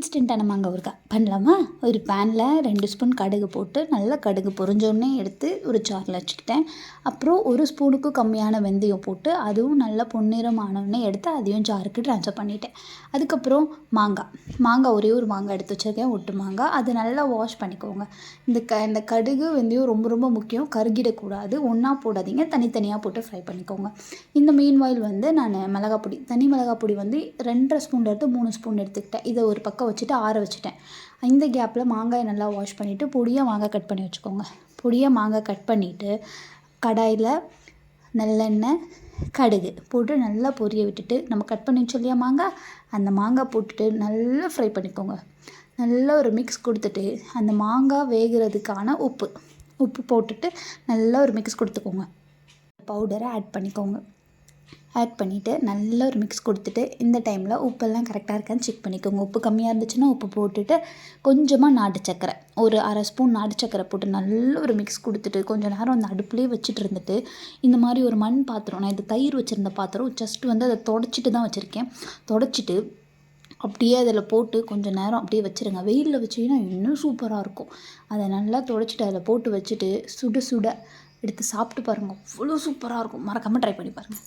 இன்ஸ்டண்ட்டான மாங்காய் ஊறுகாய் பண்ணலாமா? ஒரு பேனில் 2 ஸ்பூன் கடுகு போட்டு நல்லா கடுகு பொரிஞ்சோடனே எடுத்து ஒரு ஜாரில் வச்சுக்கிட்டேன். அப்புறம் 1 ஸ்பூனுக்கு கம்மியான வெந்தயம் போட்டு அதுவும் நல்லா பொன்னிறம் ஆனோடனே எடுத்து அதையும் ஜாருக்கு ட்ரான்ஸ்ஃபர் பண்ணிட்டேன். அதுக்கப்புறம் மாங்காய் ஒரே ஒரு மாங்காய் எடுத்து வச்சுருக்கேன், ஒட்டு மாங்காய். அது நல்லா வாஷ் பண்ணிக்கோங்க. இந்த கடுகு வெந்தயம் ரொம்ப ரொம்ப முக்கியம். கருகிடக்கூடாது, ஒன்றா போடாதீங்க, தனித்தனியாக போட்டு ஃப்ரை பண்ணிக்கோங்க. இந்த மீன்வாயில் நான் மிளகாய் பொடி, தனி மிளகாய் பொடி 2.5 ஸ்பூன்லேருந்து 3 ஸ்பூன் எடுத்துக்கிட்டேன். இதை ஒரு பக்கம் வச்சுட்டு ஆற வச்சுட்டேன். இந்த கேப்பில் மாங்காயை நல்லா வாஷ் பண்ணிவிட்டு பொடியாக மாங்காய் கட் பண்ணி வச்சுக்கோங்க. பொடியாக மாங்காய் கட் பண்ணிவிட்டு கடாயில் நல்லெண்ணெய், கடுகு போட்டு நல்லா பொரிய விட்டுட்டு நம்ம கட் பண்ணி வச்சோம் இல்லையா மாங்காய், அந்த மாங்காய் போட்டுட்டு நல்லா ஃப்ரை பண்ணிக்கோங்க. நல்லா ஒரு மிக்ஸ் கொடுத்துட்டு அந்த மாங்காய் வேகிறதுக்கான உப்பு போட்டுட்டு நல்லா ஒரு மிக்ஸ் கொடுத்துக்கோங்க. பவுடரை ஆட் பண்ணிக்கோங்க. ஆட் பண்ணிவிட்டு நல்லா ஒரு மிக்ஸ் கொடுத்துட்டு இந்த டைமில் உப்பெல்லாம் கரெக்டாக இருக்கான்னு செக் பண்ணிக்கோங்க. உப்பு கம்மியாக இருந்துச்சுன்னா உப்பு போட்டுட்டு கொஞ்சமாக நாட்டு சக்கரை, ஒரு 1/2 ஸ்பூன் நாட்டு சக்கரை போட்டு நல்ல ஒரு மிக்ஸ் கொடுத்துட்டு கொஞ்சம் நேரம் அந்த அடுப்புலேயே வச்சுட்டு இருந்துட்டு இந்த மாதிரி ஒரு மண் பாத்திரம், நான் இது தயிர் வச்சுருந்த பாத்திரம், ஜஸ்ட் அதை தொடச்சிட்டு தான் வச்சுருக்கேன். தொடச்சிட்டு அப்படியே அதில் போட்டு கொஞ்சம் நேரம் அப்படியே வச்சுருங்க. வெயிலில் வச்சிங்கன்னா இன்னும் சூப்பராக இருக்கும். அதை நல்லா தொடச்சிட்டு அதில் போட்டு வச்சுட்டு சுட சுட எடுத்து சாப்பிட்டு பாருங்கள், அவ்வளோ சூப்பராக இருக்கும். மறக்காமல் ட்ரை பண்ணி பாருங்கள்.